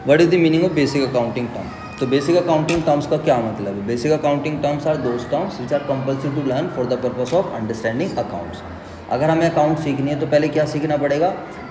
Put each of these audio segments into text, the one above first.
What is the meaning of basic accounting term? तो basic accounting terms का क्या मतलब है? Basic accounting terms are those terms which are compulsory to learn for the purpose of understanding accounts. अगर हमें account सीखनी है तो पहले क्या सीखना पड़ेगा?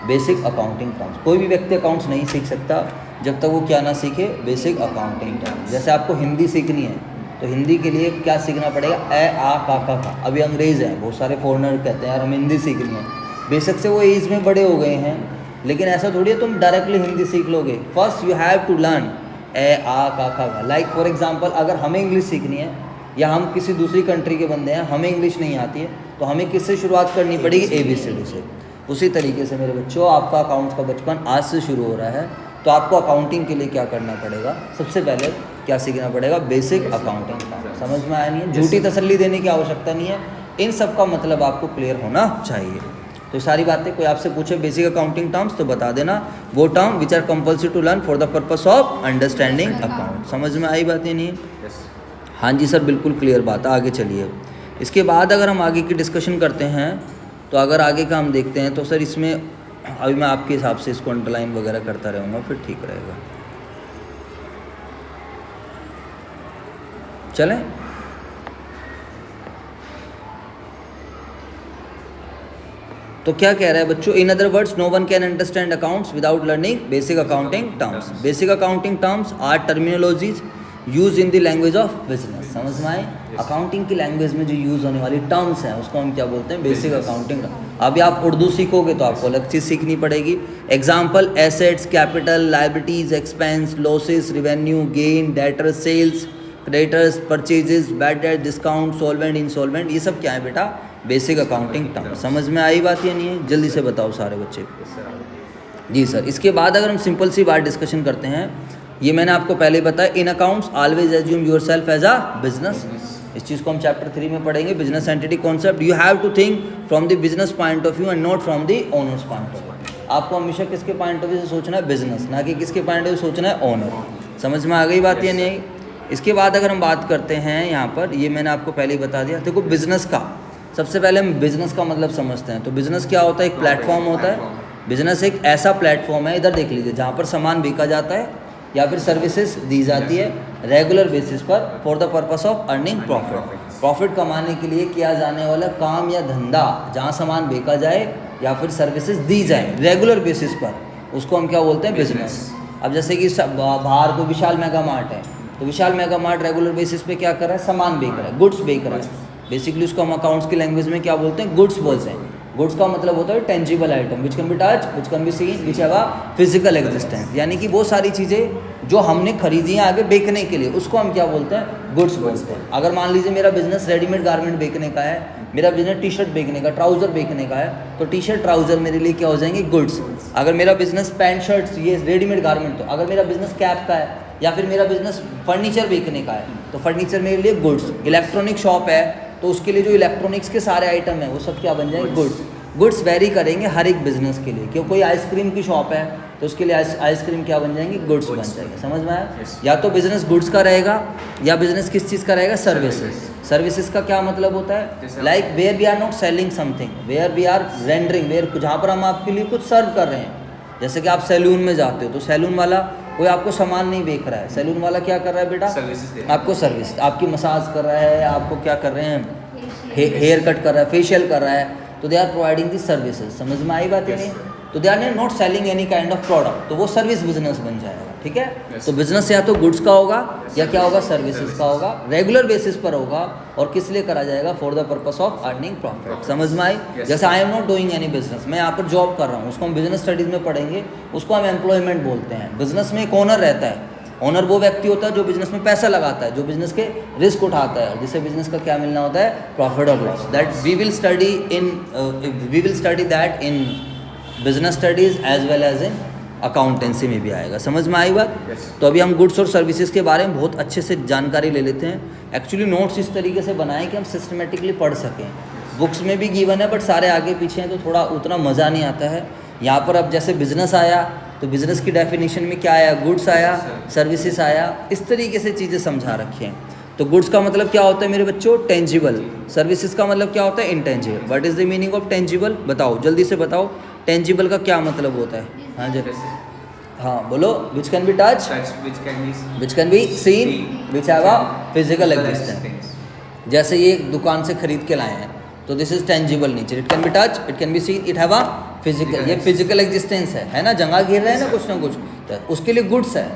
Basic accounting terms. कोई भी व्यक्ति अकाउंट्स नहीं सीख सकता जब तक वो क्या ना सीखे? Basic accounting terms. जैसे आपको हिंदी सीखनी है तो हिंदी के लिए क्या सीखना पड़ेगा? ए आ का। अभी अंग्रेज़ हैं, बहुत सारे फॉरेनर कहते हैं यार हमें हिंदी सीखनी है, बेशक से वो एज में बड़े हो गए हैं, लेकिन ऐसा थोड़ी है तुम डायरेक्टली हिंदी सीख लोगे। First you have to learn ए आ का। लाइक फॉर एग्जांपल अगर हमें इंग्लिश सीखनी है या हम किसी दूसरी कंट्री के बंदे हैं, हमें इंग्लिश नहीं आती है, तो हमें किससे शुरुआत करनी पड़ेगी? ABCD से। उसी तरीके से मेरे बच्चों आपका अकाउंट्स का बचपन आज से शुरू हो रहा है, तो आपको अकाउंटिंग के लिए क्या करना पड़ेगा? सबसे पहले क्या सीखना पड़ेगा? Basic accounting. समझ में आया नहीं है? झूठी तसल्ली देने की आवश्यकता नहीं है, इन सब का मतलब आपको क्लियर होना चाहिए। तो सारी बातें कोई आपसे पूछे बेसिक अकाउंटिंग टर्म्स तो बता देना वो term which are compulsory to learn for the purpose of understanding account. समझ में आई बातें नहीं? हाँ जी सर बिल्कुल क्लियर बात है। आगे चलिए, इसके बाद अगर हम आगे की डिस्कशन करते हैं तो अगर आगे का हम देखते हैं तो सर इसमें अभी मैं आपके हिसाब से इसको अंडरलाइन वगैरह करता रहूँगा, फिर ठीक रहेगा। चलें, तो क्या कह रहा है बच्चों? In other words no one can understand accounts without learning basic accounting terms. Basic accounting terms are terminologies use in the language of business. समझ में आए? अकाउंटिंग की लैंग्वेज में जो यूज़ होने वाली टर्म्स हैं उसको हम क्या बोलते हैं? Basic accounting term. अभी आप उर्दू सीखोगे तो आपको अलग चीज़ सीखनी पड़ेगी। Example assets, capital, liabilities, expense, losses, revenue, gain, debtor, sales, creditors, purchases, bad debt, discount, solvent, insolvent, ये सब क्या है बेटा? Basic accounting term. समझ में आई बात या नहीं है? जल्दी से बताओ सारे बच्चे। जी सर। इसके बाद अगर हम सिंपल सी बात डिस्कशन करते हैं, ये मैंने आपको पहले बताया, in accounts always assume yourself as a business. इस चीज़ को हम चैप्टर 3 में पढ़ेंगे, business entity concept. You have to think from the business point of view and not from the owner's point of view. आपको हमेशा किसके point of view से सोचना है? बिजनेस, ना कि किसके पॉइंट ऑफ व्यू सोचना है? ओनर। समझ में आ गई बात या नहीं? इसके बाद अगर हम बात करते हैं यहाँ पर, ये मैंने आपको पहले ही बता दिया। देखो बिजनेस का सबसे पहले हम बिजनेस का मतलब समझते हैं। तो बिजनेस क्या होता है? एक प्लेटफॉर्म होता है। बिजनेस एक ऐसा प्लेटफॉर्म है, इधर देख लीजिए, जहाँ पर सामान बेचा जाता है या फिर सर्विसेज दी जाती है रेगुलर बेसिस पर for the purpose of earning profit. Profit कमाने के लिए किया जाने वाला काम या धंधा, जहाँ सामान बेचा जाए या फिर सर्विसेज दी जाए रेगुलर बेसिस पर, उसको हम क्या बोलते हैं? बिजनेस। अब जैसे कि बाहर को विशाल मेगा मार्ट है, तो विशाल मेगा मार्ट रेगुलर बेसिस पे क्या कर रहा है? सामान बेच रहा है, गुड्स बेच रहा है। बेसिकली उसको हम अकाउंट्स की लैंग्वेज में क्या बोलते हैं? गुड्स बोलते हैं। गुड्स का मतलब होता है tangible item which can be touch, which can be seen, which have a physical existence. यानी कि वो सारी चीज़ें जो हमने खरीदी हैं आगे बेचने के लिए, उसको हम क्या बोलते हैं? गुड्स बोलते हैं। अगर मान लीजिए मेरा बिजनेस रेडीमेड गारमेंट बेचने का है, मेरा बिजनेस टी शर्ट बेचने का, ट्राउज़र बेचने का है, तो टी शर्ट ट्राउज़र मेरे लिए क्या हो जाएंगे? गुड्स। अगर मेरा बिजनेस पैंट शर्ट्स, ये रेडीमेड गारमेंट, तो अगर मेरा बिजनेस कैप का है या फिर मेरा बिजनेस फर्नीचर बेचने का है, तो फर्नीचर मेरे लिए गुड्स। इलेक्ट्रॉनिक शॉप है तो उसके लिए जो इलेक्ट्रॉनिक्स के सारे आइटम हैं वो सब क्या बन जाएंगे? गुड्स। गुड्स वेरी करेंगे हर एक बिजनेस के लिए। क्यों? कोई आइसक्रीम की शॉप है तो उसके लिए आइसक्रीम क्या बन जाएंगे? गुड्स बन जाएंगे। समझ में आया? या तो बिजनेस गुड्स का रहेगा या बिजनेस किस चीज़ का रहेगा? सर्विसेज। सर्विसेज का क्या मतलब होता है? Like where we are not selling something, where we are rendering, where जहाँ पर हम आपके लिए कुछ सर्व कर रहे हैं। जैसे कि आप सैलून में जाते हो तो सैलून वाला कोई आपको सामान नहीं बेच रहा है, सैलून वाला क्या कर रहा है बेटा? आपको सर्विस, आपकी मसाज कर रहा है, आपको क्या कर रहे हैं? हेयर कट कर रहा है, फेशियल कर रहा है, तो they are providing the services. समझ में आई बात या नहीं? तो they are not selling any kind of product, तो वो सर्विस बिजनेस बन जाएगा। ठीक है? तो बिजनेस या तो गुड्स का होगा या क्या होगा? सर्विसेज का होगा, रेगुलर बेसिस पर होगा, और किस लिए करा जाएगा? For the purpose of earning profit. समझ में आई? जैसे आई am not doing any business, मैं यहाँ पर जॉब कर रहा हूँ, उसको हम बिजनेस स्टडीज़ में पढ़ेंगे, उसको हम एम्प्लॉयमेंट बोलते हैं। बिजनेस में एक ओनर रहता है। ओनर वो व्यक्ति होता है जो बिजनेस में पैसा लगाता है, जो बिजनेस के रिस्क उठाता है, जिसे बिजनेस का क्या मिलना होता है? प्रॉफिट और loss. That we will study that in business studies as well as in accountancy में भी आएगा। समझ में आई बात? तो अभी हम गुड्स और सर्विसेज के बारे में बहुत अच्छे से जानकारी ले लेते हैं। एक्चुअली नोट्स इस तरीके से बनाए कि हम सिस्टमेटिकली पढ़ सकें। बुक्स में भी गिवन है बट सारे आगे पीछे हैं तो थोड़ा उतना मज़ा नहीं आता है। यहाँ पर अब जैसे बिजनेस आया तो बिजनेस की डेफिनेशन में क्या आया? गुड्स आया, सर्विसेज आया, इस तरीके से चीज़ें समझा रखी हैं। तो गुड्स का मतलब क्या होता है मेरे बच्चों? टेंजिबल। सर्विसेज का मतलब क्या होता है? Intangible. What is the meaning of tangible? बताओ, जल्दी से बताओ, टेंजिबल का क्या मतलब होता है? हाँ जी, हाँ बोलो, which can be touch, which can be seen, which have a physical existence. जैसे ये दुकान से खरीद के लाए हैं तो this is tangible nature, it can be touch, it can be seen, it have a physical, ये फिजिकल एग्जिस्टेंस है ना, जगह घेर रहे हैं ना कुछ, तो उसके लिए गुड्स है।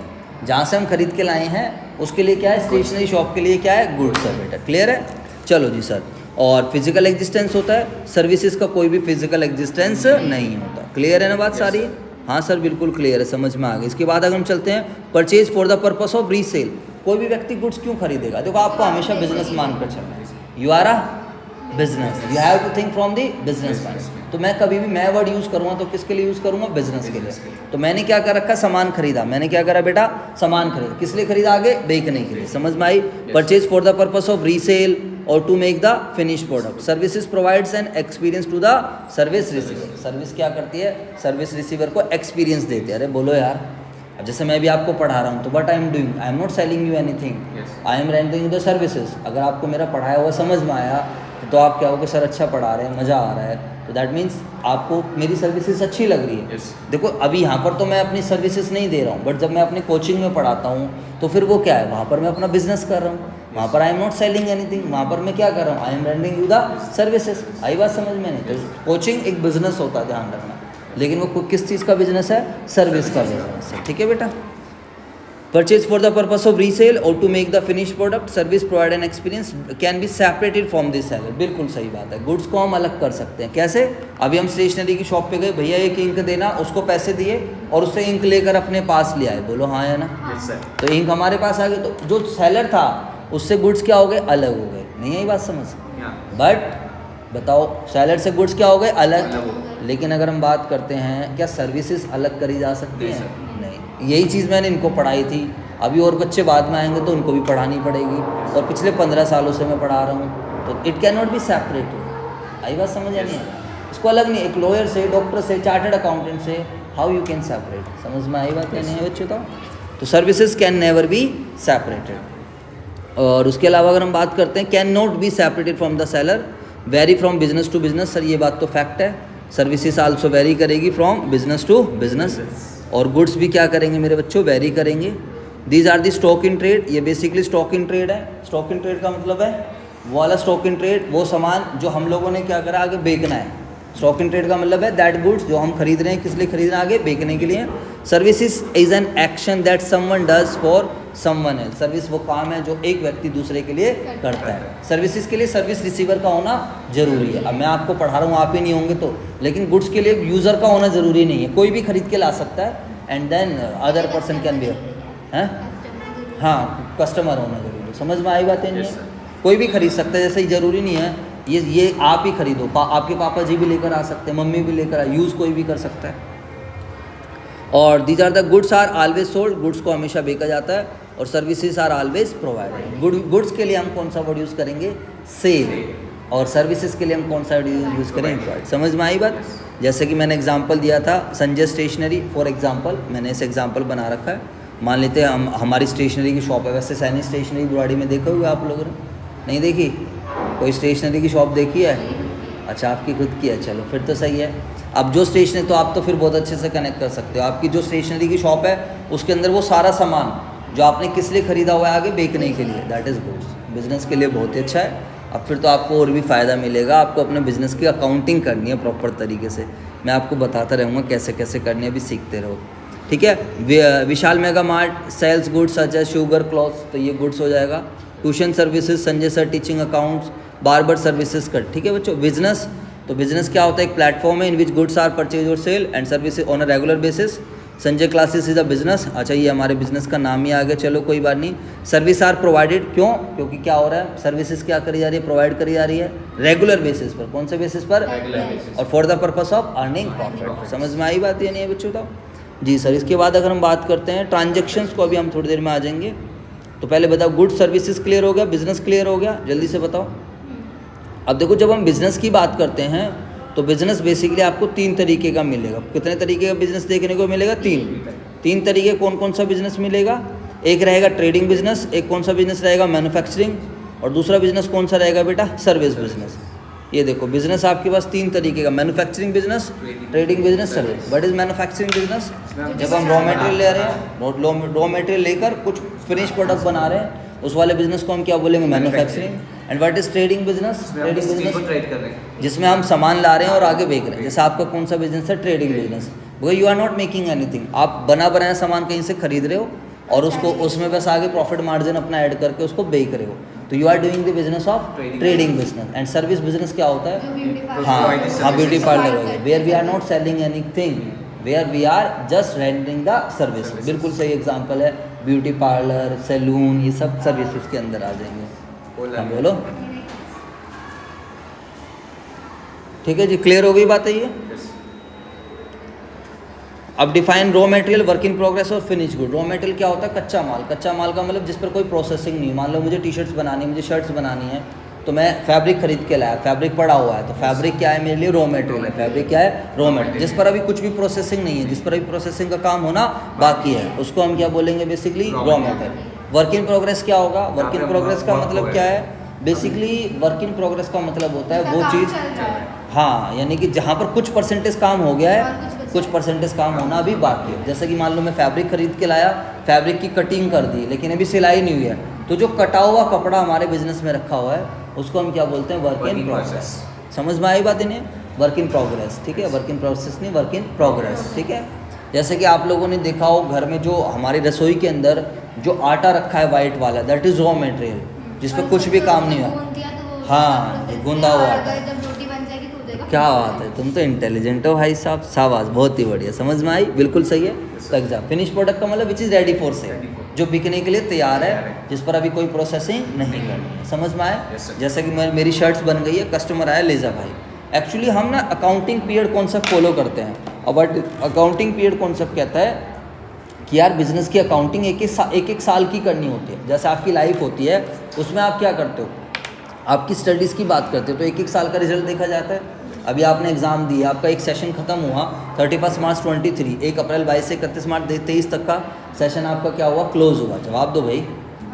जहाँ से हम खरीद के लाए हैं उसके लिए क्या है, स्टेशनरी शॉप के लिए क्या है, गुड्स है बेटा। क्लियर है? चलो जी सर। और फिजिकल एग्जिस्टेंस होता है, सर्विसेज का कोई भी फिजिकल एग्जिस्टेंस नहीं होता। क्लियर है ना बात सारी? हाँ सर बिल्कुल क्लियर है, समझ में आ गई। इसके बाद अगर हम चलते हैं, purchase for the purpose of resale. कोई भी व्यक्ति गुड्स क्यों खरीदेगा? देखो आपको हमेशा बिजनेस मानकर चलना है, you are a business, you have to think from the business mind. तो मैं कभी भी मैं वर्ड यूज़ करूँगा तो किसके लिए यूज़ करूँगा? बिजनेस के लिए। तो मैंने क्या कर रखा? सामान खरीदा। मैंने क्या करा बेटा? सामान खरीदा। किस लिए खरीदा? आगे बेचने के लिए। समझ में आई? Purchase for the purpose of resale और to make the finish product. Services provides an experience to the service receiver. Service क्या करती है? सर्विस रिसीवर को एक्सपीरियंस देती है। अरे बोलो यार, अब जैसे मैं भी आपको पढ़ा रहा हूँ तो what I am doing, I am not selling you anything, I am rendering the services. अगर आपको मेरा पढ़ाया हुआ समझ में आया तो आप क्या हो कि सर अच्छा पढ़ा रहे हैं, मज़ा आ रहा है, तो दैट मीन्स आपको मेरी सर्विसेज अच्छी लग रही है। देखो अभी यहाँ पर तो मैं अपनी सर्विसेज नहीं दे रहा हूँ, बट जब मैं अपनी कोचिंग में पढ़ाता हूँ तो फिर वो क्या है, वहाँ पर मैं अपना बिजनेस कर रहा हूँ, वहाँ पर I am not selling anything, वहाँ पर मैं क्या कर रहा हूँ, I am rendering you the services. आई बात समझ में? नहीं तो कोचिंग एक बिजनेस होता है, ध्यान रखना। लेकिन वो किस चीज़ का बिजनेस है? सर्विस का बिजनेस है। ठीक है बेटा? Purchase for the purpose of resale और to make the finish product. Service provide an experience can be separated from this seller. बिल्कुल सही बात है, गुड्स को हम अलग कर सकते हैं। कैसे? अभी हम स्टेशनरी की शॉप पे गए, भैया एक इंक देना, उसको पैसे दिए और उससे इंक लेकर अपने पास ले आए। बोलो हाँ या ना? तो इंक हमारे पास आ गई, तो जो सेलर था उससे गुड्स क्या हो गए? अलग हो गए। नहीं आई बात समझ? बट बताओ, सेलर से गुड्स क्या हो गए? अलग। लेकिन अगर हम बात करते हैं, क्या सर्विसेज अलग करी जा सकती हैं? नहीं। यही चीज़ मैंने इनको पढ़ाई थी, अभी और बच्चे बाद में आएंगे तो उनको भी पढ़ानी पड़ेगी, और पिछले 15 सालों से मैं पढ़ा रहा हूँ, तो it can not be separated. आई बात समझ आनी है? इसको अलग नहीं, एक लॉयर से, डॉक्टर से, चार्टर्ड अकाउंटेंट से हाउ यू कैन सेपरेट। समझ में आई बात या नहीं है बच्चों? तो services can never be separated. और उसके अलावा अगर हम बात करते हैं, can not be separated from the seller, vary from business to business. Sir ये बात तो फैक्ट है, सर्विसेज आल्सो वेरी करेगी फ्रॉम बिजनेस टू बिजनेस, और गुड्स भी क्या करेंगे मेरे बच्चों? वेरी करेंगे। These are the stock in trade. ये बेसिकली स्टॉक इन ट्रेड है। स्टॉक इन ट्रेड का मतलब है वो वाला स्टॉक इन ट्रेड, वो सामान जो हम लोगों ने क्या करा, आगे बेचना है। स्टॉक इन ट्रेड का मतलब है दैट गुड्स जो हम खरीद रहे हैं, किस लिए खरीद रहे हैं? आगे बेचने के लिए। Services is an action that someone does for someone else. Service वो काम है जो एक व्यक्ति दूसरे के लिए करता है। सर्विसेज के लिए सर्विस रिसीवर का होना जरूरी है। अब मैं आपको पढ़ा रहा हूँ, आप ही नहीं होंगे तो, लेकिन गुड्स के लिए यूज़र का होना ज़रूरी नहीं है। कोई भी खरीद के ला सकता है, and then other person can be हैं, हाँ कस्टमर होना जरूरी है। समझ में आई बात है? नहीं कोई भी खरीद सकता है, जैसे ही ज़रूरी नहीं है ये आप ही खरीदो, आपके पापा जी भी लेकर आ सकते हैं, मम्मी भी लेकर आ, यूज़ कोई भी कर सकता है। और these are the goods are always sold. Goods को हमेशा बेचा जाता है। और services are always provided. Goods के लिए हम कौन सा वर्ड यूज़ करेंगे? सेल। और सर्विसेज के लिए हम कौन सा वर्ड यूज़ करेंगे? प्रोवाइड। समझ में आई बात? जैसे कि मैंने एग्जांपल दिया था, संजय स्टेशनरी फॉर एग्जांपल, मैंने इसे एग्जांपल बना रखा है। मान लेते हैं हमारी स्टेशनरी की शॉप है। वैसे सैनी स्टेशनरी बुराड़ी में देखा हुआ आप लोगों ने? नहीं देखी? कोई स्टेशनरी की शॉप देखी है? अच्छा आपकी खुद की है, चलो फिर तो सही है। अब जो स्टेशनरी, तो आप तो फिर बहुत अच्छे से कनेक्ट कर सकते हो। आपकी जो स्टेशनरी की शॉप है उसके अंदर वो सारा सामान जो आपने किस लिए ख़रीदा हुआ है, आगे बेचने के लिए, दैट इज़ गुड्स। बिजनेस के लिए बहुत ही अच्छा है। अब फिर तो आपको और भी फ़ायदा मिलेगा। आपको अपने बिज़नेस की अकाउंटिंग करनी है प्रॉपर तरीके से। मैं आपको बताता रहूँगा कैसे कैसे करनी है, अभी सीखते रहो। ठीक है? Vishal Mega Mart sells goods such as sugar clothes, तो ये गुड्स हो जाएगा। Tuition services Sanjay sir teaching accounts, barber services cut. ठीक है बच्चों? बिजनेस, तो बिजनेस क्या होता है? एक प्लेटफॉर्म है in which goods are purchase और sale and services on a regular basis. Sanjay classes is a business. अच्छा ये हमारे बिजनेस का नाम ही आ गया, चलो कोई बात नहीं। सर्विस आर प्रोवाइडेड, क्यों? क्योंकि क्या हो रहा है, सर्विसेज क्या करी जा रही है? प्रोवाइड करी जा रही है रेगुलर बेसिस पर। कौन से बेसिस पर? और for the purpose of earning profit. समझ में आई बात या नहीं है बच्चों? तो जी सर। इसके बाद अगर हम बात करते हैं ट्रांजेक्शन्स को, अभी हम थोड़ी देर में आ जाएंगे। तो पहले बताओ, गुड्स सर्विसेज क्लियर हो गया, बिजनेस क्लियर हो गया, जल्दी से बताओ। अब देखो, जब हम बिजनेस की बात करते हैं तो बिजनेस बेसिकली आपको 3 तरीके का मिलेगा। कितने तरीके का बिजनेस देखने को मिलेगा? 3 तरीके। कौन कौन सा बिजनेस मिलेगा? एक रहेगा ट्रेडिंग बिजनेस, एक कौन सा बिजनेस रहेगा? मैन्युफैक्चरिंग, और दूसरा बिजनेस कौन सा रहेगा बेटा? Service business. ये देखो बिजनेस आपके पास 3 तरीके का, manufacturing business, trading business, service. What is manufacturing business? जब हम रॉ मटेरियल ले रहे हैं, रॉ मटेरियल लेकर कुछ फिनिश प्रोडक्ट बना रहे हैं, उस वाले बिजनेस को हम क्या बोलेंगे? Manufacturing. And what is trading business? Trading business जिसमें हम सामान ला रहे हैं और आगे बेच रहे हैं। जैसे आपका कौन सा बिजनेस है? Trading business. Because you are not making anything, आप बना बनाया सामान कहीं से खरीद रहे हो और उसको उसमें बस आगे प्रॉफिट मार्जिन अपना ऐड करके उसको बेच रहे हो, तो you are doing the business of trading business. And service business क्या होता है? हाँ, ब्यूटी पार्लर हो गया, where we are not selling anything, where we are just rendering the service. बिल्कुल सही एग्जांपल है, ब्यूटी पार्लर, सैलून, ये सब सर्विसेज के अंदर आ जाएंगे। हाँ बोलो, ठीक है जी, क्लियर हो गई बात है ये? अब define raw material, work in progress और फिनिश गुड। रॉ मटेरियल क्या होता है? कच्चा माल। कच्चा माल का मतलब जिस पर कोई प्रोसेसिंग नहीं। मान लो मुझे टी शर्ट्स बनानी है, मुझे शर्ट्स बनानी है, तो मैं फैब्रिक खरीद के लाया, फैब्रिक पड़ा हुआ है, तो फैब्रिक क्या है मेरे लिए? रॉ मटेरियल है। फैब्रिक क्या है? रॉ मटेरियल, जिस पर अभी कुछ भी प्रोसेसिंग नहीं है, जिस पर अभी प्रोसेसिंग का काम होना बाकी है, उसको हम क्या बोलेंगे? Basically raw material. Work in progress क्या होगा? वर्क इन प्रोग्रेस का मतलब क्या है? बेसिकली वर्क इन प्रोग्रेस का मतलब होता है वो चीज़, हाँ, यानी कि जहाँ पर कुछ परसेंटेज काम हो गया है, कुछ परसेंटेज काम होना अभी बाकी है। जैसे कि मान लो मैं फैब्रिक खरीद के लाया, फैब्रिक की कटिंग कर दी, लेकिन अभी सिलाई नहीं हुई है, तो जो कटा हुआ कपड़ा हमारे बिजनेस में रखा हुआ है उसको हम क्या बोलते हैं? Work in progress. समझ में आई बात इन्हें? वर्क इन प्रोग्रेस, ठीक है, वर्क इन प्रोसेस नहीं, वर्क इन प्रोग्रेस, ठीक है। जैसे कि आप लोगों ने देखा हो घर में जो हमारी रसोई के अंदर जो आटा रखा है वाइट वाला, दैट इज रॉ मटेरियल, जिस पर कुछ भी काम नहीं हुआ। हाँ, गूंदा हुआ आटा। क्या बात है, तुम तो इंटेलिजेंट हो भाई साहब, शाबाश, बहुत ही बढ़िया, समझ में आई, बिल्कुल सही है। तक जा फिनिश प्रोडक्ट का मतलब which is ready for sale, जो बिकने के लिए तैयार है, जिस पर अभी कोई प्रोसेसिंग नहीं करनी है। समझ में आए? जैसे कि मेरी शर्ट्स बन गई है, कस्टमर आया, ले जा भाई। एक्चुअली हम ना अकाउंटिंग पीरियड कॉन्सेप्ट फॉलो करते हैं, और बट अकाउंटिंग पीरियड कॉन्सेप्ट कहता है कि यार बिजनेस की अकाउंटिंग एक साल की करनी होती है। जैसे आपकी लाइफ होती है, उसमें आप क्या करते हो? आपकी स्टडीज़ की बात करते हो तो 1 साल का रिजल्ट देखा जाता है। अभी आपने एग्ज़ाम दिया, आपका एक सेशन खत्म हुआ 31 मार्च 23, 1 अप्रैल 22 से 31 मार्च 23 तक का सेशन आपका क्या हुआ? क्लोज हुआ। जवाब दो भाई।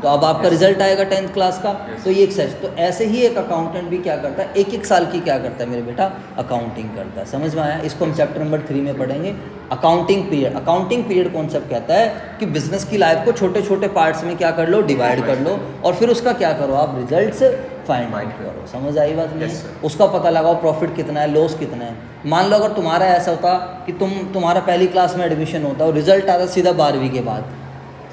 तो अब आपका रिजल्ट आएगा 10th क्लास का, तो ये एक सेशन। तो ऐसे ही एक अकाउंटेंट भी क्या करता है? 1 साल की क्या करता है मेरे बेटा? अकाउंटिंग करता है। समझ में आया? इसको हम चैप्टर नंबर 3 में पढ़ेंगे, accounting period. Accounting period concept कहता है कि बिजनेस की लाइफ को छोटे छोटे पार्ट्स में क्या कर लो? डिवाइड कर लो, और फिर उसका क्या करो? आप रिजल्ट्स फाइंड आउट करो। समझ आई बात नहीं? उसका पता लगाओ प्रॉफिट कितना है, लॉस कितना है। मान लो अगर तुम्हारा ऐसा होता कि तुम्हारा पहली क्लास में एडमिशन होता और रिजल्ट आता सीधा 12वीं के बाद,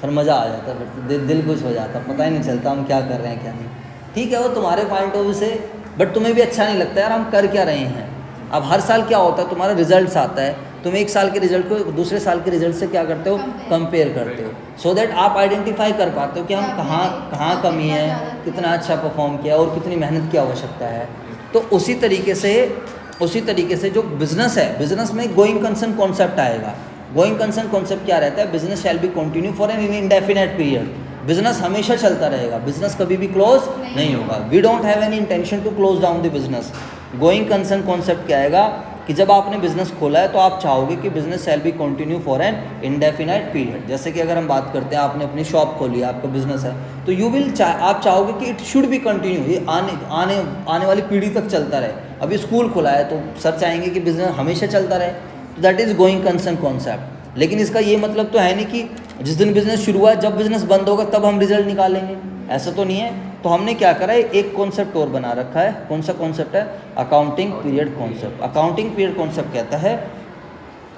फिर मज़ा आ जाता, फिर दिल खुश हो जाता, पता ही नहीं चलता हम क्या कर रहे हैं क्या नहीं। ठीक है, वो तुम्हारे पॉइंट ऑफ व्यू से, बट तुम्हें भी अच्छा नहीं लगता यार हम कर क्या रहे हैं। अब हर साल क्या होता है? तुम्हारा रिजल्ट आता है, तुम 1 साल के रिजल्ट को दूसरे साल के रिजल्ट से क्या करते हो? कंपेयर करते हो, सो दैट आप आइडेंटिफाई कर पाते हो कि हम कहाँ कमी है, कितना अच्छा परफॉर्म किया और कितनी मेहनत की आवश्यकता है। तो उसी तरीके से जो बिजनेस है, बिजनेस में गोइंग कंसर्न कॉन्सेप्ट आएगा। गोइंग कंसर्न कॉन्सेप्ट क्या रहता है? Business shall be continue for an indefinite period. Business हमेशा चलता रहेगा, बिजनेस कभी भी क्लोज नहीं होगा। We don't have any intention to close down the business. Going concern concept क्या आएगा कि जब आपने बिजनेस खोला है तो आप चाहोगे कि business shall be continue for an indefinite period. जैसे कि अगर हम बात करते हैं, आपने अपनी शॉप खोली है, आपका बिजनेस है, तो आप चाहोगे कि इट शुड बी कंटिन्यू, ये आने वाली पीढ़ी तक चलता रहे। अभी स्कूल खोला है तो सर चाहेंगे कि बिजनेस हमेशा चलता रहे, तो that is going concern concept. लेकिन इसका ये मतलब तो है नहीं कि जिस दिन बिजनेस शुरू हुआ, जब बिजनेस बंद होगा तब हम रिजल्ट निकालेंगे, ऐसा तो नहीं है। तो हमने क्या करा है, एक कॉन्सेप्ट और बना रखा है। कौन सा कॉन्सेप्ट है? Accounting period concept. Accounting period concept कहता है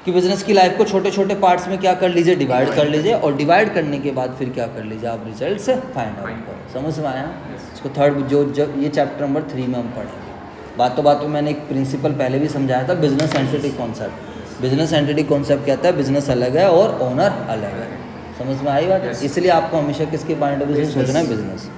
कि बिजनेस की लाइफ को छोटे छोटे पार्ट्स में क्या कर लीजिए? डिवाइड कर लीजिए, और डिवाइड करने के बाद फिर क्या कर लीजिए? आप रिजल्ट से फाइंड आउट करो। समझ में आया? इसको थर्ड जो ये चैप्टर नंबर 3 में हम पढ़ेंगे। बातों में मैंने एक प्रिंसिपल पहले भी समझाया था, business entity concept. Business entity concept कहता है बिजनेस अलग है और ओनर अलग है। समझ में आई बात? इसलिए आपको हमेशा किसके पॉइंट ऑफ व्यू से सोचना है? बिजनेस।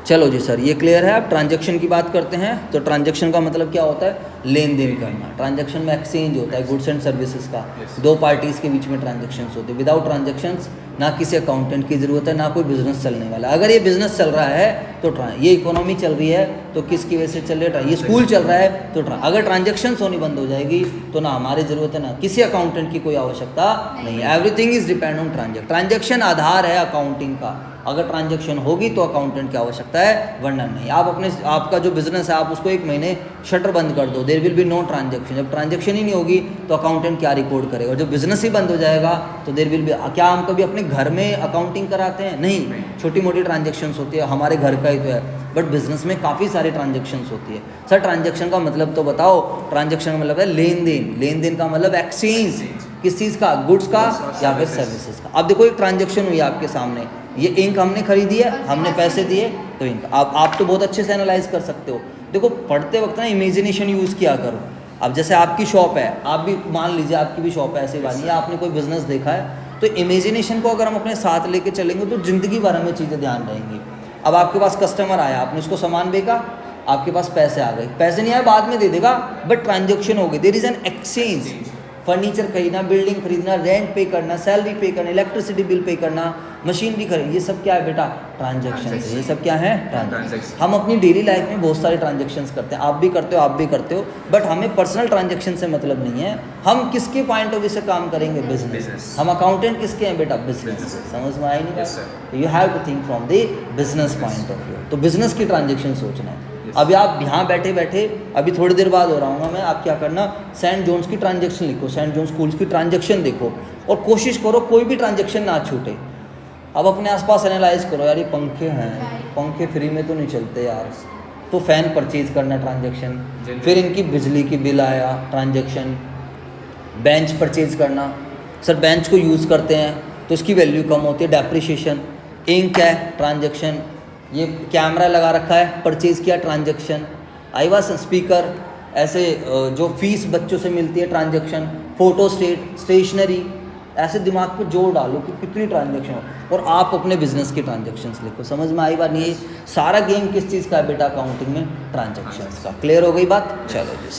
चलो जी सर, ये क्लियर है। अब ट्रांजैक्शन की बात करते हैं। तो ट्रांजैक्शन का मतलब क्या होता है? लेन देन करना। ट्रांजैक्शन में एक्सचेंज होता है गुड्स एंड सर्विसेज का, दो पार्टीज़ के बीच में ट्रांजैक्शंस होते हैं। विदाउट ट्रांजैक्शंस ना किसी अकाउंटेंट की ज़रूरत है, ना कोई बिजनेस चलने वाला। अगर ये बिजनेस चल रहा है तो ये इकोनॉमी चल रही है तो किसकी वजह से चल रही है? ये स्कूल चल रहा है तो अगर ट्रांजैक्शंस होनी बंद हो जाएगी तो ना हमारी ज़रूरत है, ना किसी अकाउंटेंट की कोई आवश्यकता नहीं है। Everything is depend on transaction. Transaction आधार है अकाउंटिंग का। अगर ट्रांजैक्शन होगी तो अकाउंटेंट की आवश्यकता है, वरना नहीं। आप अपने आपका जो बिजनेस है आप उसको 1 महीने शटर बंद कर दो, there will be no transaction. जब ट्रांजैक्शन ही नहीं होगी तो अकाउंटेंट क्या रिकॉर्ड करेगा? और जब बिजनेस ही बंद हो जाएगा तो देयर विल बी, क्या हम कभी अपने घर में अकाउंटिंग कराते हैं? नहीं, छोटी मोटी ट्रांजेक्शन्स होती है, हमारे घर का ही तो है, बट बिजनेस में काफ़ी सारी ट्रांजेक्शन्स होती है। सर ट्रांजेक्शन का मतलब तो बताओ। ट्रांजेक्शन का मतलब है लेन देन, लेन देन का मतलब एक्सचेंज, किस चीज़ का? गुड्स का या फिर सर्विसेज का। अब देखो एक ट्रांजेक्शन हुई आपके सामने, ये इंक हमने खरीदी है, हमने पैसे दिए तो इंक। आप तो बहुत अच्छे से एनालाइज कर सकते हो। देखो पढ़ते वक्त ना इमेजिनेशन यूज़ किया करो। अब जैसे आपकी शॉप है, आप भी मान लीजिए आपकी भी शॉप है, ऐसी बात नहीं है, आपने कोई बिजनेस देखा है, तो इमेजिनेशन को अगर हम अपने साथ लेके चलेंगे तो ज़िंदगी भर हमें चीज़ें ध्यान रहेंगी। अब आपके पास कस्टमर आया, आपने उसको सामान बेचा, आपके पास पैसे आ गए, पैसे नहीं आए बाद में दे देगा, बट ट्रांजेक्शन हो गई, there is an exchange. Furniture खरीदना, बिल्डिंग खरीदना, रेंट पे करना, सैलरी पे करना, इलेक्ट्रिसिटी बिल पे करना, मशीनरी खरीद, ये सब क्या है बेटा? ट्रांजेक्शन है। ये सब क्या है? ट्रांजेक्शन। हम अपनी डेली लाइफ में बहुत सारे ट्रांजेक्शन्स करते हैं, आप भी करते हो, बट हमें पर्सनल ट्रांजेक्शन से मतलब नहीं है। हम किसके पॉइंट ऑफ व्यू से काम करेंगे? बिजनेस। हम अकाउंटेंट किसके हैं बेटा? बिजनेस। समझ में आई नहीं? You have to think from the business point of view. तो बिजनेस की ट्रांजेक्शन सोचना है। अभी आप यहाँ बैठे बैठे, अभी थोड़ी देर बाद हो रहा हूँ मैं, आप क्या करना, सेंट जोन्स की ट्रांजेक्शन लिखो, सेंट जोन्स स्कूल्स की ट्रांजेक्शन देखो, और कोशिश करो कोई भी ट्रांजेक्शन ना छूटे। अब अपने आसपास एनालाइज करो, यार ये पंखे हैं, पंखे फ्री में तो नहीं चलते यार, तो फ़ैन परचेज करना ट्रांजेक्शन, फिर इनकी बिजली की बिल आया ट्रांजेक्शन, बेंच परचेज करना, सर बेंच को यूज़ करते हैं तो इसकी वैल्यू कम होती है, डेप्रिशिएशन, इंक है ट्रांजेक्शन, ये कैमरा लगा रखा है, परचेज़ किया ट्रांजेक्शन, आई वाज स्पीकर, ऐसे जो फीस बच्चों से मिलती है ट्रांजेक्शन, फ़ोटो स्टेशनरी, ऐसे दिमाग पे जोर डालो कि कितनी ट्रांजेक्शन हो, और आप अपने बिजनेस की ट्रांजेक्शन्स लिखो। समझ में आई बात? नहीं, सारा गेम किस चीज़ का है बेटा? अकाउंटिंग में ट्रांजेक्शन्स का। क्लियर हो गई बात? चलो जी।